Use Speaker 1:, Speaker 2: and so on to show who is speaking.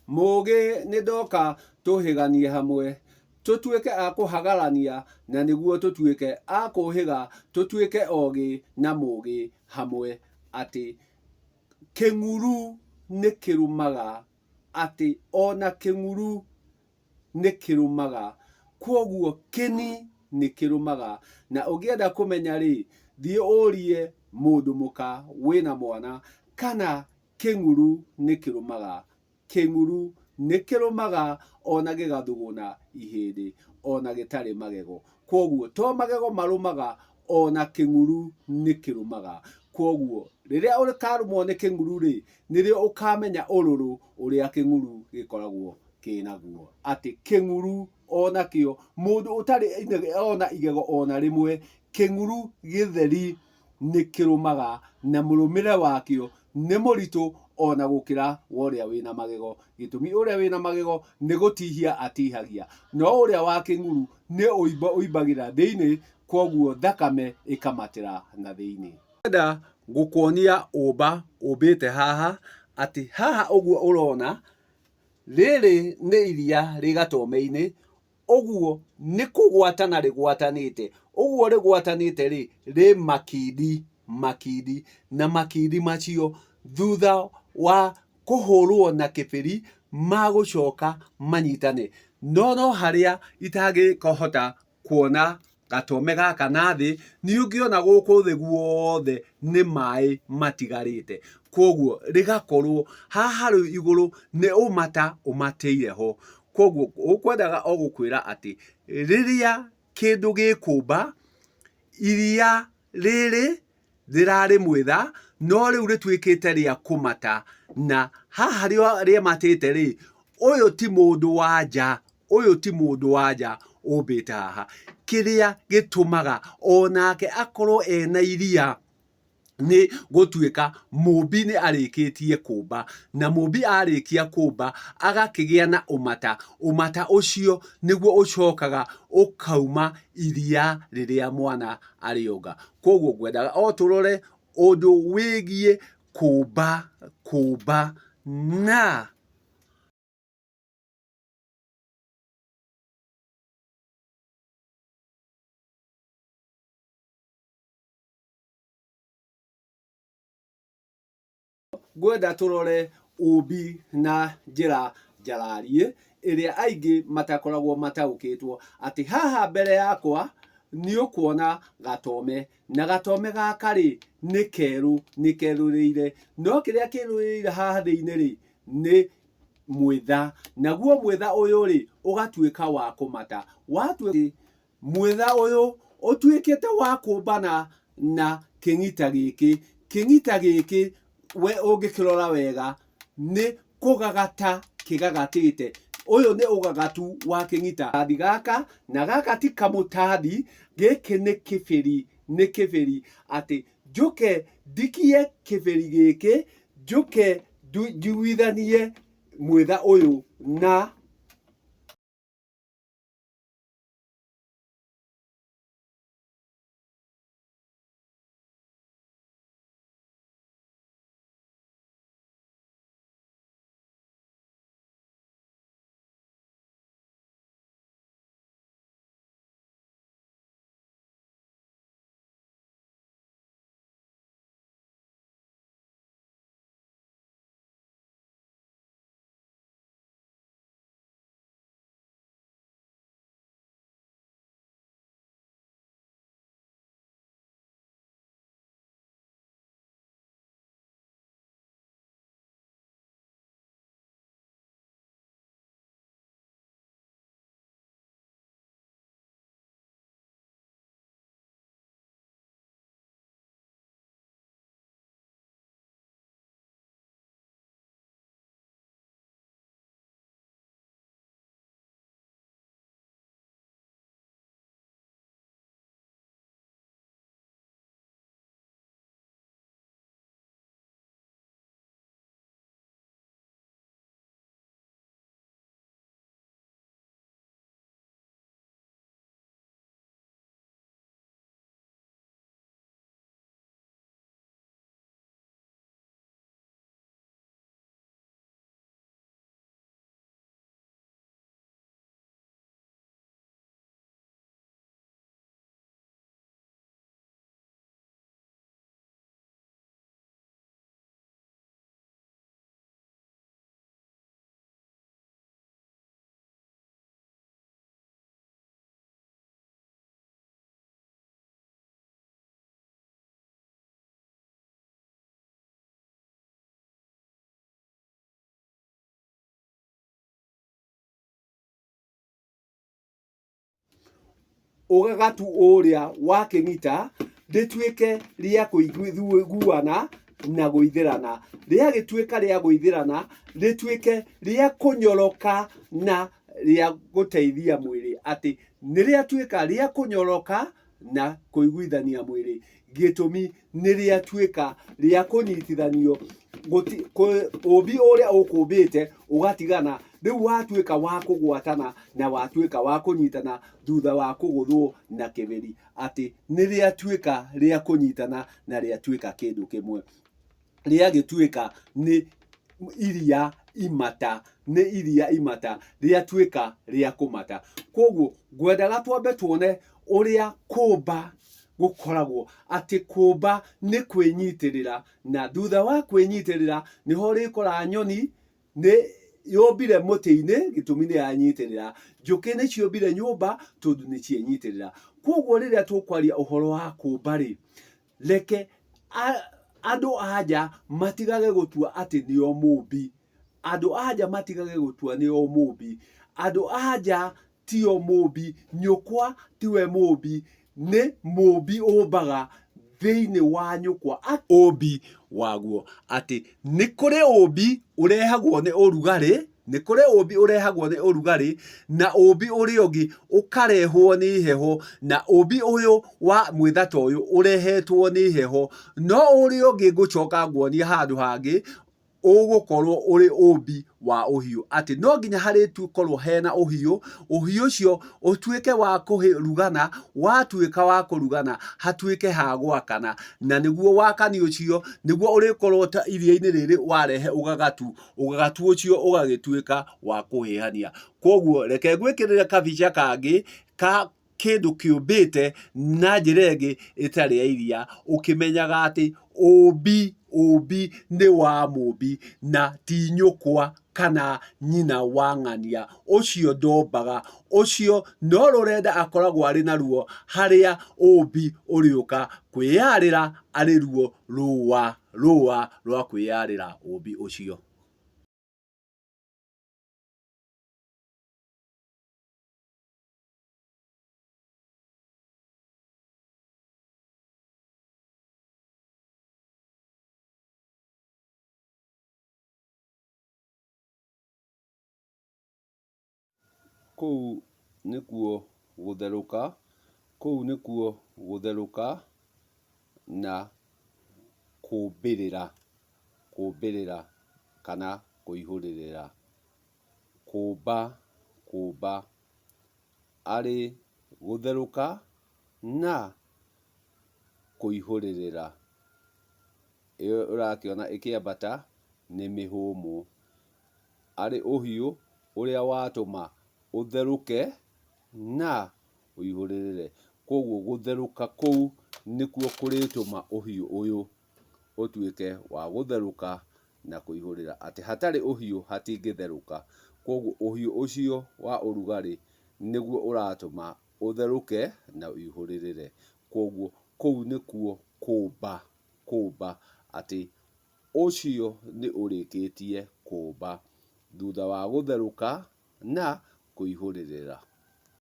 Speaker 1: Mũgĩ nĩndoka tũhĩganie hamwe, tũtuĩke a kũhagarania na nĩguo tũtuĩke a kũhĩga, tũtuĩke ogĩ na mũgĩ hamwe. Atĩ kĩng'uru nĩ kĩrũmaga, atĩ ona kĩng'uru nĩ kĩrũmaga, kwoguo kĩni nĩ kĩrũmaga. Na ũngĩenda kũmenya rĩ, thiĩ ũrie mũndũ mũka wĩna mwana kana kĩng'uru nĩ kĩrũmaga. Kĩng'uru nĩ kĩrũmaga ona gĩgathuguna ihĩndĩ ona gĩtarĩ magego. Kwoguo to magego marũmaga, ona kĩng'uru nĩ kĩrũmaga. Kwoguo rĩrĩa ũkarũmwo nĩ kĩng'uru rĩ, nĩrĩo ũkamenya ũrũrũ ũrĩa kĩng'uru gĩkoragwo kĩnaguo. Atĩ kĩng'uru onakĩo, mũndũ ũtarĩ ona igego ona rĩmwe, kĩng'uru gĩtheri nĩ kĩrũmaga na mũrũmĩre wakĩo nĩ mũritũ ona gũkĩra wa ũrĩa wĩna magego. Gĩtũmi ũrĩa wĩna magego nĩ gũtihia atihagia, no ũrĩa wa kĩng'uru nĩ ũimbagĩra thĩinĩ, kwoguo thakame ĩkamatĩra na thĩinĩ. Ndĩrenda gũkuonia ũmba ũmbĩte haha, atĩ haha ũguo ũrona, rĩrĩ nĩ iria rĩ gatome-inĩ, ũguo nĩ kũgwatana rĩgwatanĩte. Ũguo rĩgwatanĩte rĩ, rĩ makindi, na makindi macio thutha wa kũhũrwo na kĩbĩri magũcoka manyitane. No harĩa itangĩhota kuona gatome gaka na thĩ, nĩ ũngĩona gũkũ thĩ guothe nĩ maĩ matigarĩte. Kwoguo rĩgakorwo haha rĩu igũrũ nĩ ũmata ũmatĩire ho. Kwoguo ũkwendaga o gũkwĩra atĩ rĩrĩa kĩndũ gĩkũmba, iria rĩrĩ rĩrarĩ mwĩtha, no rĩu rĩtuĩkĩte rĩa kũmata, na haha rĩematĩte rĩ, ũyũ ti mũndũ wanja, ũyũ ti mũndũ wanja ũmbĩte haha. Kĩrĩa gĩtũmaga onake akorwo ena iria nĩ gũtuĩka mũmbi nĩ arĩkĩtie kũmba, na mũmbi arĩkia kũmba agakĩgĩa na ũmata. Ũmata ũcio nĩguo ũcokaga ũkauma iria rĩrĩa mwana arĩonga. Kwoguo ngwendaga o tũrore ũndũ wĩgiĩ kũmba na ngwenda tũrore ũmbi na njĩra njararie, ĩrĩa aingĩ matakoragwo mataũkĩtwo. Atĩ haha mbere yakwa nĩ ũkuona gatome, na gatome gaka rĩ, nĩ kerũ, nĩ kerũrĩire. No kĩrĩa kĩrũrĩire haha thĩinĩ rĩ, nĩ mwĩtha. Naguo mwĩtha ũyũ rĩ, ũgatuĩka wa kũmata. Mwĩtha ũyũ ũtuĩkĩte wa kũmbana na kĩng'ita gĩkĩ. Kĩng'ita gĩkĩ we ũngĩkĩrora wega nĩ kũgagata kĩgagatĩte. Ũyũ nĩ ũgagatu wa kĩng'ita gaka, na gaka ti kamũtathi, gĩkĩ nĩ kĩbĩri, nĩ kĩbĩri. Atĩ njũke ndikie kĩbĩri gĩkĩ, njũke njiguithanie mwĩtha ũyũ na ũgagatu ũrĩa wakĩnyita rĩtuĩke rĩa kũiguana na gũithĩrana. Rĩagĩtuĩka rĩa gũithĩrana rĩtuĩke rĩa kũnyoroka na rĩa gũteithia mwĩrĩ, atĩ nĩ rĩatuĩka rĩa kũnyoroka na kũiguithania mwĩrĩ. Gĩtũmi nĩ rĩatuĩka rĩa kũnyitithanio, ũmbi ũrĩa ũkũmbĩte ũgatigana, rĩu watuĩka wa kũgwatana na watuĩka wa kũnyitana thutha wa kũgũthwo na kĩmĩri, atĩ nĩ rĩatuĩka rĩa kũnyitana na rĩatuĩka kĩndũ kĩmwe. Rĩagĩtuĩka nĩ iria imata, nĩ iria imata, rĩatuĩka rĩa kũmata. Koguo ngwendaga twambe tuone ũrĩa kũmba gũkoragwo, atĩ kũmba nĩ kwĩnyitĩrĩra, na thutha wa kwĩnyitĩrĩra nĩho ũrĩkora nyoni nĩ yũmbire mũtĩ-inĩ gĩtũmi nĩ yanyitĩrĩra, njũkĩ nĩ ciũmbire nyũmba tondũ nĩ ciĩnyitĩrĩra. Koguo rĩrĩa tũkwaria ũhoro wa kũmba rĩ, reke andũ anja matigage gũtua atĩ nĩo mũmbi, andũ anja matigage gũtua nĩo mũmbi, andũ anja tio mũmbi, nyũkwa tiwe mũmbi, nĩ mũmbi ũmbaga thĩinĩ wa nyũkwa, ũmbi waguo, atĩ nĩ kũrĩ ũmbi ũrehagwo nĩ ũrugarĩ, nĩ kũrĩ ũmbi ũrehagwo nĩ ũrugarĩ, na ũmbi ũrĩa ũngĩ ũkarehwo nĩ heho, na ũmbi ũyũ wa mwĩtha ta ũyũ ũrehetwo nĩ heho, no ũrĩa ũngĩ ngũcoka nguonie handũ hangĩ ũgũkorwo ũrĩ ũmbi wa ũhiũ, atĩ no nginya harĩkorwo hena ũhiũ, ũhiũ ũcio ũtuĩke wa kũrugana, watuĩka wa kũrugana hatuĩke ha gwakana, na nĩguo wakani ũcio nĩguo ũrĩkorwo ta iria-inĩ rĩrĩ warehe ũgagatu, ũgagatu ũcio ũgagĩtuĩka wa kũhĩhania. Koguo reke ngwĩkĩrĩre kabica kangĩ ka kĩndũ kĩũmbĩte na njĩra ĩngĩ ĩtarĩ ya iria, ũkĩmenyaga atĩ ũmbi nĩ wa mũmbi na ti nyũkwa kana nyina wa ng'ania, ũcio ndombaga, ũcio no rũrenda akoragwo arĩ naruo, harĩa ũmbi ũrĩũka kwĩyarĩra arĩ ruo rũa rwa kwĩyarĩra ũmbi ũcio. Kũu nĩkuo gũtherũka, kũu nĩkuo gũtherũka na kũmbĩrĩra, kũmbĩrĩra kana kũihũrĩrĩra. Kũmba arĩ gũtherũka na kũihũrĩrĩra. Ĩyo ũrakĩona ĩkĩambata nĩ mĩhũmũ, arĩ ũhiũ ũrĩa watũma ũtherũke na ũihũrĩrĩre. Koguo gũtherũka kũu nĩkuo kũrĩtũma ũhiũ ũyũ ũtuĩke wa gũtherũka na kũihũrĩra, atĩ hatarĩ ũhiũ hatingĩtherũka. Koguo ũhiũ ũcio wa ũrugarĩ nĩguo ũratũma ũtherũke na ũihũrĩrĩre. Koguo kũu nĩkuo kũmba, atĩ ũcio nĩ ũrĩkĩtie kũmba thutha wa gũtherũka na kũihũrĩrĩra.